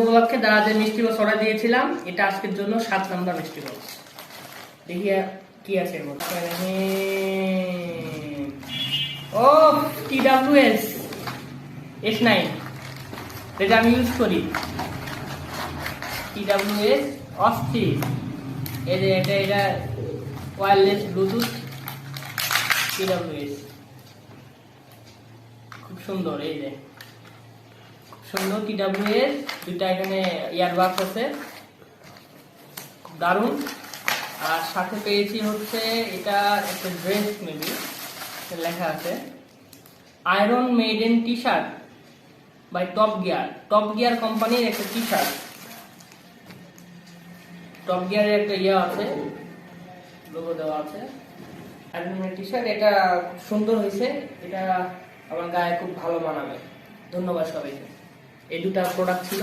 উপলক্ষে দাদাদের মিষ্টি বক্স অর্ডার দিয়েছিলাম, এটা আজকের জন্য 7 নম্বর মিষ্টি বক্স। দেখি কি আছে এর মধ্যে। ও TWS S9, যেটা আমি ইউজ করি। TWS অস্থির। এই যে এটা ওয়্যারলেস ব্লুটুথ TWS, খুব সুন্দর। এই যে সুন্দর TWS, দুইটা এখানে ইয়ারবাডস আছে, খুব দারুণ। আর সাথে পেয়েছি হচ্ছে এটা একটা ড্রেস, মেবি লেখা আছে Iron Maiden T shirt by Top Gear কোম্পানির একটা টি শার্ট। টপ গিয়ারের একটা ইয়ে আছে, লোগো দেওয়া আছে, আয়রন মেডেন টি শার্ট। এটা খুব সুন্দর হয়েছে, এটা আমার গায়ে খুব ভালো মানাবে। ধন্যবাদ সবাইকে। এই দুটা প্রোডাক্ট ছিল।